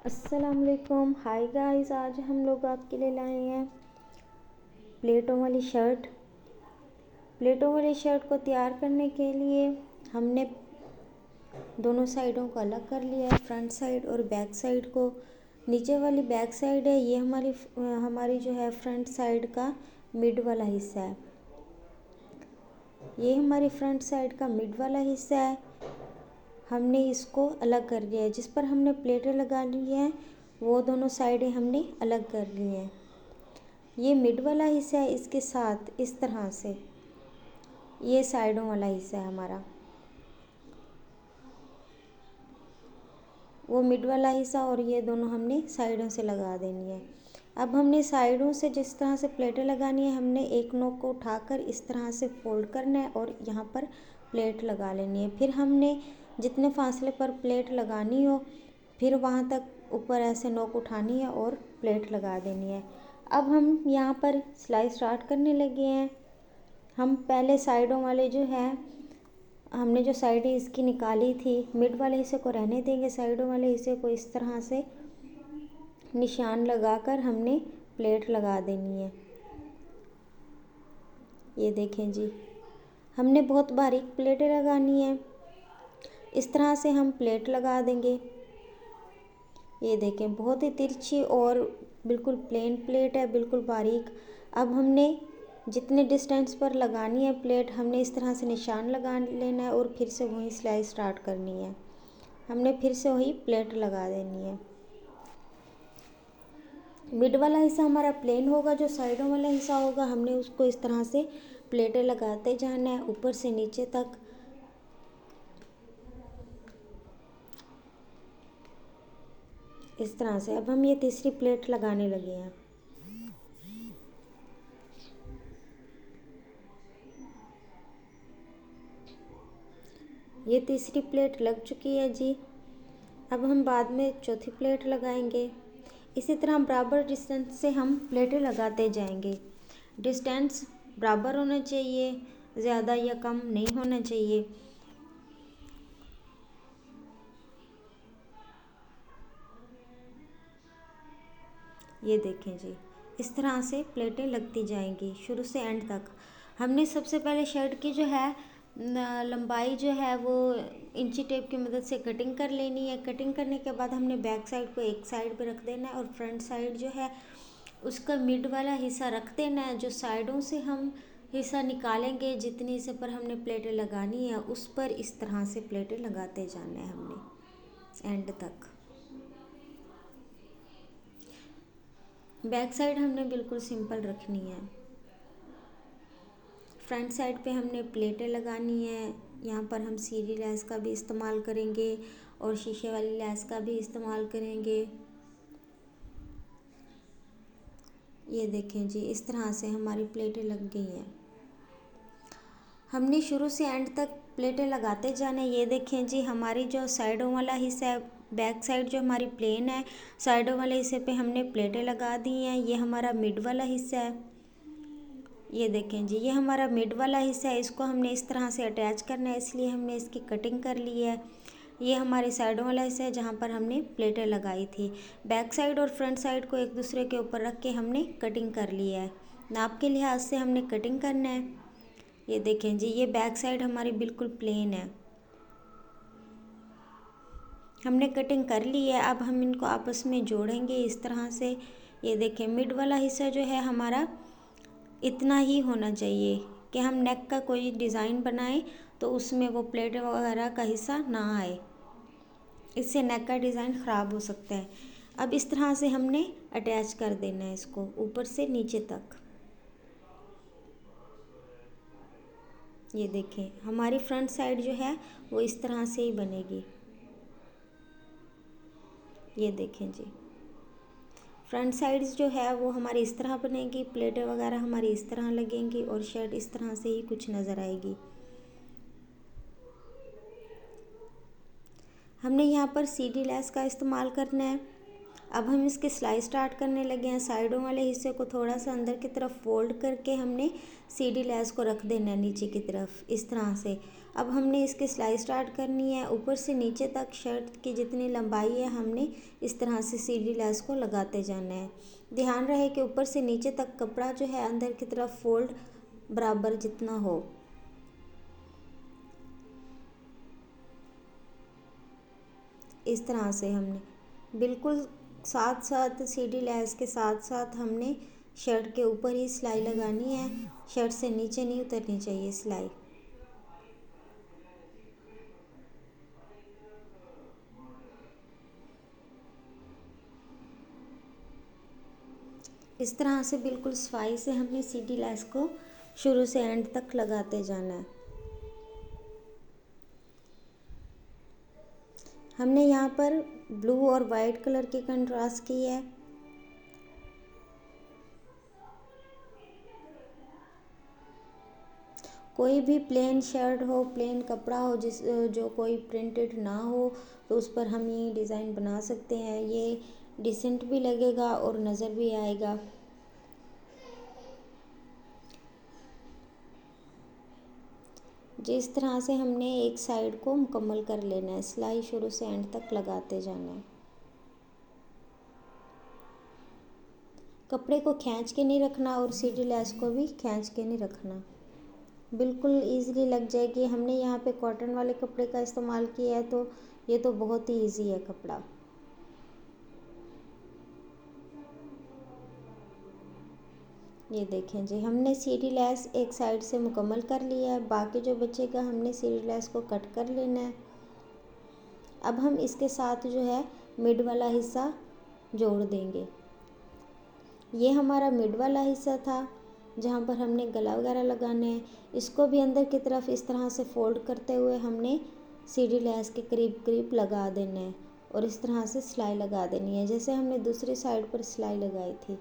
अस्सलाम वालेकुम। Hi guys, आज हम लोग आपके लिए लाए हैं प्लेटों वाली शर्ट। प्लेटों वाली शर्ट को तैयार करने के लिए हमने दोनों साइडों को अलग कर लिया है, फ्रंट साइड और बैक साइड को। नीचे वाली बैक साइड है, ये हमारी जो है फ्रंट साइड का मिड वाला हिस्सा है। ये हमारी फ्रंट साइड का मिड वाला हिस्सा है। हमने इसको अलग कर लिया है। जिस पर हमने प्लेटें लगा ली हैं वो दोनों साइडें हमने अलग कर ली हैं। ये मिड वाला हिस्सा है, इसके साथ इस तरह से ये साइडों वाला हिस्सा है हमारा। वो मिड वाला हिस्सा और ये दोनों हमने साइडों से लगा देनी है। अब हमने साइडों से जिस तरह से प्लेटें लगानी है, हमने एक नोक को उठाकर इस तरह से फोल्ड करना है और यहाँ पर प्लेट लगा लेनी है। फिर हमने जितने फासले पर प्लेट लगानी हो फिर वहाँ तक ऊपर ऐसे नोक उठानी है और प्लेट लगा देनी है। अब हम यहाँ पर सिलाई स्टार्ट करने लगे हैं। हम पहले साइडों वाले जो है हमने जो साइड इसकी निकाली थी, मिड वाले हिस्से को रहने देंगे, साइडों वाले हिस्से को इस तरह से निशान लगाकर हमने प्लेट लगा देनी है। ये देखें जी, हमने बहुत बारीक प्लेटें लगानी है। इस तरह से हम प्लेट लगा देंगे। ये देखें, बहुत ही तिरछी और बिल्कुल प्लेन प्लेट है, बिल्कुल बारीक। अब हमने जितने डिस्टेंस पर लगानी है प्लेट, हमने इस तरह से निशान लगा लेना है और फिर से वही सिलाई स्टार्ट करनी है। हमने फिर से वही प्लेट लगा देनी है। मिड वाला हिस्सा हमारा प्लेन होगा, जो साइडों वाला हिस्सा होगा हमने उसको इस तरह से प्लेटें लगाते जाना है ऊपर से नीचे तक। इस तरह से अब हम ये तीसरी प्लेट लगाने लगे हैं। ये तीसरी प्लेट लग चुकी है जी। अब हम बाद में चौथी प्लेट लगाएंगे। इसी तरह बराबर डिस्टेंस से हम प्लेटें लगाते जाएंगे। डिस्टेंस बराबर होना चाहिए, ज़्यादा या कम नहीं होना चाहिए। ये देखें जी, इस तरह से प्लेटें लगती जाएंगी शुरू से एंड तक। हमने सबसे पहले शर्ट की जो है लंबाई जो है वो इंची टेप की मदद से कटिंग कर लेनी है। कटिंग करने के बाद हमने बैक साइड को एक साइड पे रख देना है और फ्रंट साइड जो है उसका मिड वाला हिस्सा रख देना है। जो साइडों से हम हिस्सा निकालेंगे, जितने हिस्से पर हमने प्लेटें लगानी है उस पर इस तरह से प्लेटें लगाते जाना है हमने एंड तक। बैक साइड हमने बिल्कुल सिंपल रखनी है। फ्रंट साइड पे हमने प्लेटें लगानी है। यहाँ पर हम सीधी लैस का भी इस्तेमाल करेंगे और शीशे वाली लैस का भी इस्तेमाल करेंगे। ये देखें जी, इस तरह से हमारी प्लेटें लग गई हैं। हमने शुरू से एंड तक प्लेटें लगाते जाने। ये देखें जी, हमारी जो साइडों वाला हिस्सा है, बैक साइड जो हमारी प्लेन है, साइडों वाले हिस्से पे हमने प्लेटें लगा दी हैं। ये हमारा मिड वाला हिस्सा है। ये देखें जी, ये हमारा मिड वाला हिस्सा है। इसको हमने इस तरह से अटैच करना है, इसलिए हमने इसकी कटिंग कर ली है। ये हमारे साइडों वाला हिस्सा है जहाँ पर हमने प्लेटें लगाई थी। बैक साइड और फ्रंट साइड को एक दूसरे के ऊपर रख के हमने कटिंग कर लिया है। नाप के लिहाज से हमने कटिंग करना है। ये देखें जी, ये बैक साइड हमारी बिल्कुल प्लेन है। हमने कटिंग कर ली है। अब हम इनको आपस में जोड़ेंगे इस तरह से। ये देखें, मिड वाला हिस्सा जो है हमारा इतना ही होना चाहिए कि हम नेक का कोई डिज़ाइन बनाएं तो उसमें वो प्लेट वगैरह का हिस्सा ना आए, इससे नेक का डिज़ाइन ख़राब हो सकता है। अब इस तरह से हमने अटैच कर देना है इसको ऊपर से नीचे तक। ये देखें, हमारी फ्रंट साइड जो है वो इस तरह से ही बनेगी। ये देखें जी, फ्रंट साइड्स जो है वो हमारी इस तरह बनेगी, प्लेटें वगैरह हमारी इस तरह लगेंगी और शर्ट इस तरह से ही कुछ नज़र आएगी। हमने यहाँ पर सीधी लैस का इस्तेमाल करना है। अब हम इसकी सिलाई स्टार्ट करने लगे हैं। साइडों वाले हिस्से को थोड़ा सा अंदर की तरफ फोल्ड करके हमने सीधी लैस को रख देना है नीचे की तरफ इस तरह से। अब हमने इसकी सिलाई स्टार्ट करनी है। ऊपर से नीचे तक शर्ट की जितनी लंबाई है हमने इस तरह से सीधी लेस को लगाते जाना है। ध्यान रहे कि ऊपर से नीचे तक कपड़ा जो है अंदर की तरफ फोल्ड बराबर जितना हो। इस तरह से हमने बिल्कुल साथ साथ सीधी लेस के साथ साथ हमने शर्ट के ऊपर ही सिलाई लगानी है। शर्ट से नीचे नहीं उतरनी चाहिए सिलाई। इस तरह से बिल्कुल सफाई से हमने सीधी लेस को शुरू से एंड तक लगाते जाना है। हमने यहाँ पर ब्लू और वाइट कलर की कंट्रास्ट की है। कोई भी प्लेन शर्ट हो, प्लेन कपड़ा हो जो कोई प्रिंटेड ना हो तो उस पर हम ये डिज़ाइन बना सकते हैं। ये डिसेंट भी लगेगा और नज़र भी आएगा। जिस तरह से हमने एक साइड को मुकम्मल कर लेना है, सिलाई शुरू से एंड तक लगाते जाना है। कपड़े को खींच के नहीं रखना और सीधी लेस को भी खींच के नहीं रखना, बिल्कुल ईज़िली लग जाएगी। हमने यहाँ पे कॉटन वाले कपड़े का इस्तेमाल किया है तो ये तो बहुत ही ईजी है कपड़ा। ये देखें जी, हमने सीधी लेस एक साइड से मुकम्मल कर लिया है। बाकी जो बचेगा हमने सीधी लेस को कट कर लेना है। अब हम इसके साथ जो है मिड वाला हिस्सा जोड़ देंगे। ये हमारा मिड वाला हिस्सा था जहाँ पर हमने गला वगैरह लगाना है। इसको भी अंदर की तरफ इस तरह से फोल्ड करते हुए हमने सीधी लेस के करीब करीब लगा देना है और इस तरह से सिलाई लगा देनी है जैसे हमने दूसरी साइड पर सिलाई लगाई थी।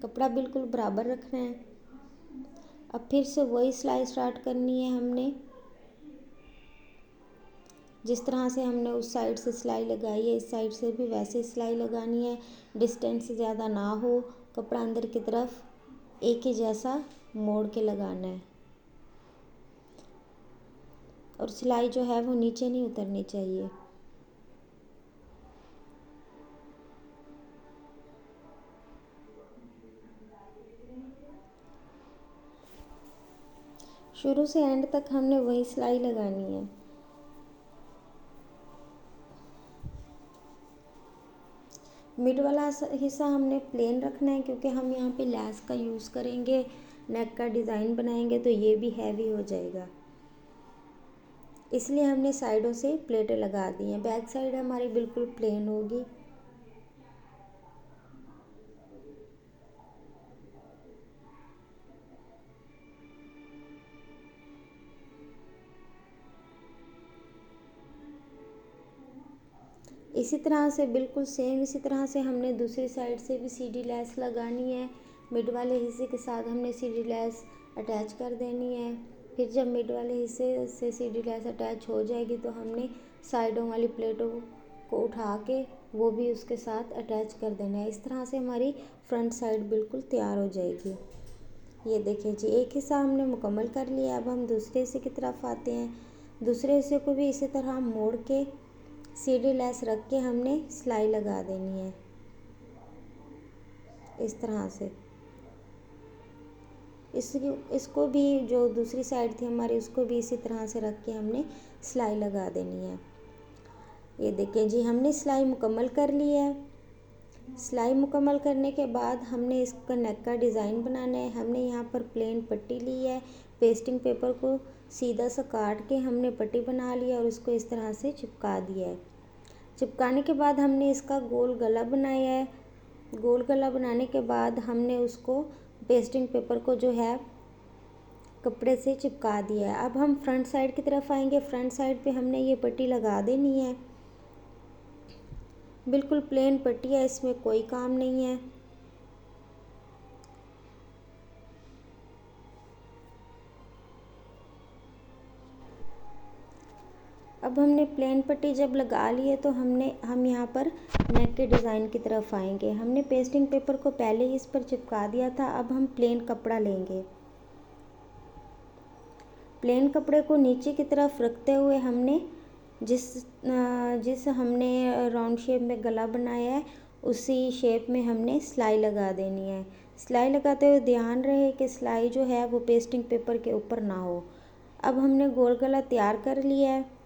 कपड़ा बिल्कुल बराबर रखना है। अब फिर से वही सिलाई स्टार्ट करनी है हमने। जिस तरह से हमने उस साइड से सिलाई लगाई है इस साइड से भी वैसे सिलाई लगानी है। डिस्टेंस ज़्यादा ना हो, कपड़ा अंदर की तरफ एक ही जैसा मोड़ के लगाना है और सिलाई जो है वो नीचे नहीं उतरनी चाहिए। शुरू से एंड तक हमने वही सिलाई लगानी है। मिड वाला हिस्सा हमने प्लेन रखना है क्योंकि हम यहाँ पे लेस का यूज़ करेंगे, नेक का डिज़ाइन बनाएंगे तो ये भी हैवी हो जाएगा, इसलिए हमने साइडों से प्लेटें लगा दी हैं। बैक साइड हमारी बिल्कुल प्लेन होगी। इसी तरह से बिल्कुल सेम इसी तरह से हमने दूसरी साइड से भी सीधी लेस लगानी है। मिड वाले हिस्से के साथ हमने सीधी लेस अटैच कर देनी है। फिर जब मिड वाले हिस्से से सीधी लेस अटैच हो जाएगी तो हमने साइडों वाली प्लेटों को उठा के वो भी उसके साथ अटैच कर देना है। इस तरह से हमारी फ्रंट साइड बिल्कुल तैयार हो जाएगी। ये देखिए जी, एक हिस्सा हमने मुकम्मल कर लिया। अब हम दूसरे हिस्से की तरफ आते हैं। दूसरे हिस्से को भी इसी तरह मोड़ के सीधी लेस रख के हमने सिलाई लगा देनी है इस तरह से। इसको भी जो दूसरी साइड थी हमारी उसको भी इसी तरह से रख के हमने सिलाई लगा देनी है। ये देखें जी, हमने सिलाई मुकम्मल कर ली है। सिलाई मुकम्मल करने के बाद हमने इसका नेक का डिज़ाइन बनाना है। हमने यहाँ पर प्लेन पट्टी ली है। पेस्टिंग पेपर को सीधा सा काट के हमने पट्टी बना लिया और उसको इस तरह से चिपका दिया है। चिपकाने के बाद हमने इसका गोल गला बनाया है। गोल गला बनाने के बाद हमने उसको पेस्टिंग पेपर को जो है कपड़े से चिपका दिया है। अब हम फ्रंट साइड की तरफ आएंगे। फ्रंट साइड पे हमने ये पट्टी लगा देनी है। बिल्कुल प्लेन पट्टी है, इसमें कोई काम नहीं है। अब अब हमने प्लेन पट्टी जब लगा ली है तो हम यहाँ पर नेक के डिज़ाइन की तरफ आएंगे। हमने पेस्टिंग पेपर को पहले ही इस पर चिपका दिया था। अब हम प्लेन कपड़ा लेंगे। प्लेन कपड़े को नीचे की तरफ रखते हुए हमने जिस हमने राउंड शेप में गला बनाया है उसी शेप में हमने सिलाई लगा देनी है। सिलाई लगाते हुए ध्यान रहे कि सिलाई जो है वो पेस्टिंग पेपर के ऊपर ना हो। अब हमने गोल गला तैयार कर लिया है।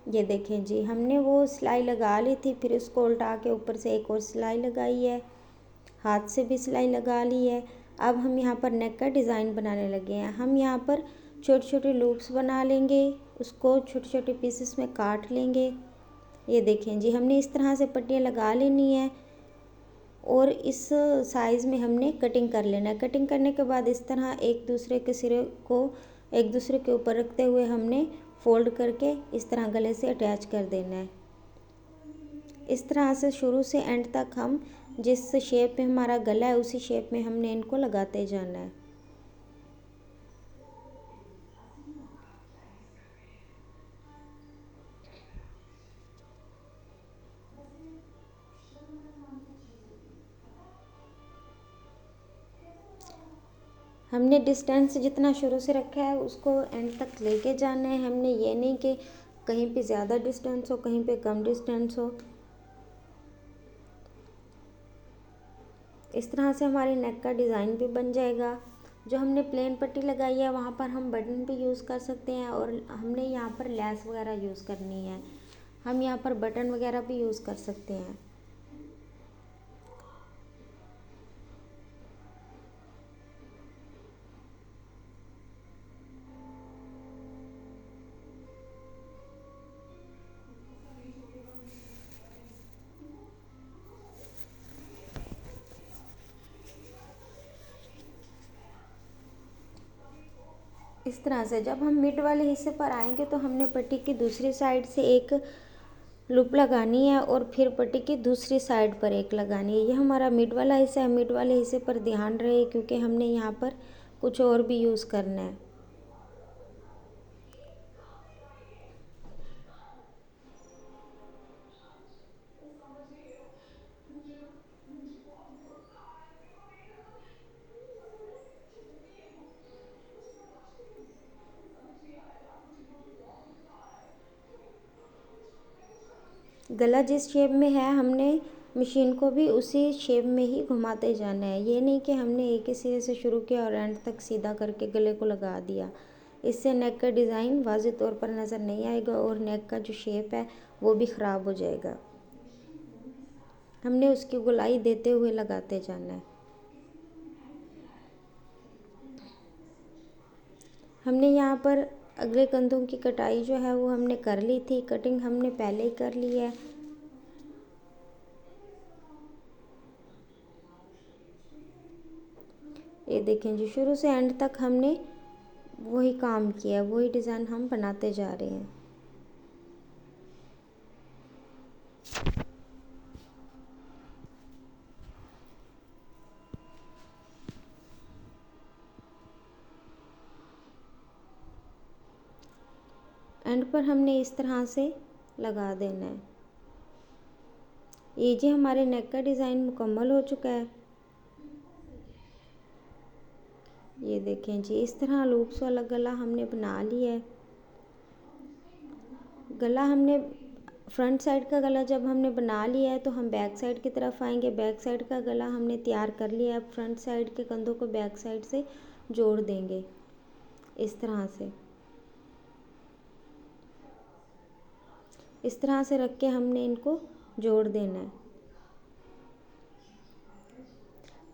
ये देखें जी, हमने वो सिलाई लगा ली थी, फिर उसको उल्टा के ऊपर से एक और सिलाई लगाई है, हाथ से भी सिलाई लगा ली है। अब हम यहाँ पर नेक का डिज़ाइन बनाने लगे हैं। हम यहाँ पर छोटे छोटे लूप्स बना लेंगे, उसको छोटे छोटे पीसेस में काट लेंगे। ये देखें जी, हमने इस तरह से पट्टियाँ लगा लेनी है और इस साइज़ में हमने कटिंग कर लेना है। कटिंग करने के बाद इस तरह एक दूसरे के सिरे को एक दूसरे के ऊपर रखते हुए हमने फोल्ड करके इस तरह गले से अटैच कर देना है। इस तरह से शुरू से एंड तक हम जिस शेप में हमारा गला है उसी शेप में हमने इनको लगाते जाना है। हमने डिस्टेंस जितना शुरू से रखा है उसको एंड तक लेके जाना है। हमने ये नहीं कि कहीं पे ज़्यादा डिस्टेंस हो, कहीं पे कम डिस्टेंस हो। इस तरह से हमारे नेक का डिज़ाइन भी बन जाएगा। जो हमने प्लेन पट्टी लगाई है वहाँ पर हम बटन भी यूज़ कर सकते हैं और हमने यहाँ पर लेस वगैरह यूज़ करनी है, हम यहाँ पर बटन वगैरह भी यूज़ कर सकते हैं। इस तरह से जब हम मिड वाले हिस्से पर आएंगे तो हमने पट्टी की दूसरी साइड से एक लूप लगानी है और फिर पट्टी की दूसरी साइड पर एक लगानी है। ये हमारा मिड वाला हिस्सा है। मिड वाले हिस्से पर ध्यान रहे क्योंकि हमने यहाँ पर कुछ और भी यूज़ करना है। गला जिस शेप में है हमने मशीन को भी उसी शेप में ही घुमाते जाना है। ये नहीं कि हमने एक ही सिरे से शुरू किया और एंड तक सीधा करके गले को लगा दिया। इससे नेक का डिज़ाइन वाज़ेह तौर पर नज़र नहीं आएगा और नेक का जो शेप है वो भी ख़राब हो जाएगा। हमने उसकी गोलाई देते हुए लगाते जाना है। हमने यहाँ पर अगले कंधों की कटाई जो है वो हमने कर ली थी, कटिंग हमने पहले ही कर ली है। ये देखें जी, शुरू से एंड तक हमने वही काम किया, वही डिज़ाइन हम बनाते जा रहे हैं। एंड पर हमने इस तरह से लगा देना है। ये जी हमारे नेक का डिज़ाइन मुकम्मल हो चुका है। ये देखें जी, इस तरह लूप्स वाला गला हमने बना लिया है। गला हमने फ्रंट साइड का गला जब हमने बना लिया है तो हम बैक साइड की तरफ आएंगे। बैक साइड का गला हमने तैयार कर लिया है। अब फ्रंट साइड के कंधों को बैक साइड से जोड़ देंगे इस तरह से। इस तरह से रख के हमने इनको जोड़ देना है।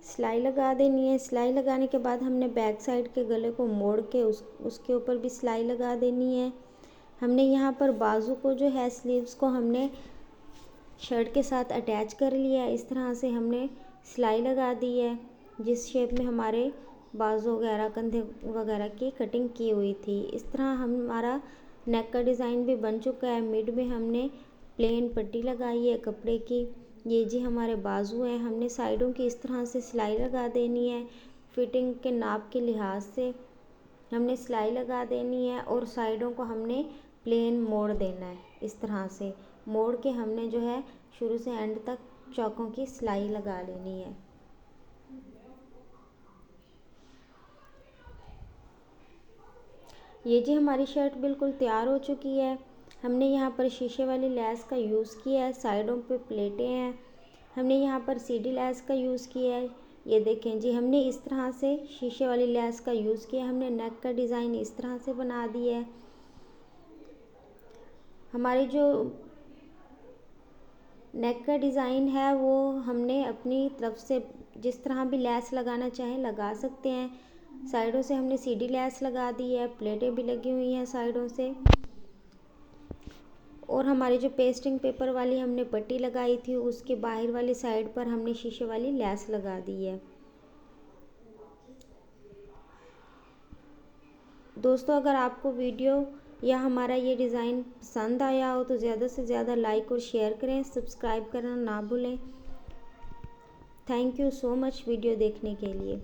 सिलाई लगा देनी है। सिलाई लगाने के बाद हमने बैक साइड के गले को मोड़ के उसके ऊपर भी सिलाई लगा देनी है। हमने यहाँ पर बाजू को जो है स्लीव्स को हमने शर्ट के साथ अटैच कर लिया है। इस तरह से हमने सिलाई लगा दी है जिस शेप में हमारे बाजू वगैरह कंधे वगैरह की कटिंग की हुई थी। इस तरह हमारा नेक का डिज़ाइन भी बन चुका है। मिड में हमने प्लेन पट्टी लगाई है कपड़े की। ये जी हमारे बाजू हैं। हमने साइडों की इस तरह से सिलाई लगा देनी है। फिटिंग के नाप के लिहाज से हमने सिलाई लगा देनी है और साइडों को हमने प्लेन मोड़ देना है। इस तरह से मोड़ के हमने जो है शुरू से एंड तक चौकों की सिलाई लगा लेनी है। ये जी हमारी शर्ट बिल्कुल तैयार हो चुकी है। हमने यहाँ पर शीशे वाली लैस का यूज़ किया है, साइडों पे प्लेटें हैं। हमने यहाँ पर सीधी लैस का यूज़ किया है। ये देखें जी, हमने इस तरह से शीशे वाली लैस का यूज़ किया। हमने नेक का डिज़ाइन इस तरह से बना दिया है। हमारी जो नेक का डिज़ाइन है वो हमने अपनी तरफ से जिस तरह भी लैस लगाना चाहें लगा सकते हैं। साइडों से हमने सीधी लैस लगा दी है, प्लेटें भी लगी हुई हैं साइडों से। और हमारी जो पेस्टिंग पेपर वाली हमने पट्टी लगाई थी उसके बाहर वाली साइड पर हमने शीशे वाली लैस लगा दी है। दोस्तों, अगर आपको वीडियो या हमारा ये डिज़ाइन पसंद आया हो तो ज़्यादा से ज़्यादा लाइक और शेयर करें, सब्सक्राइब करना ना भूलें। Thank you so much video देखने के लिए।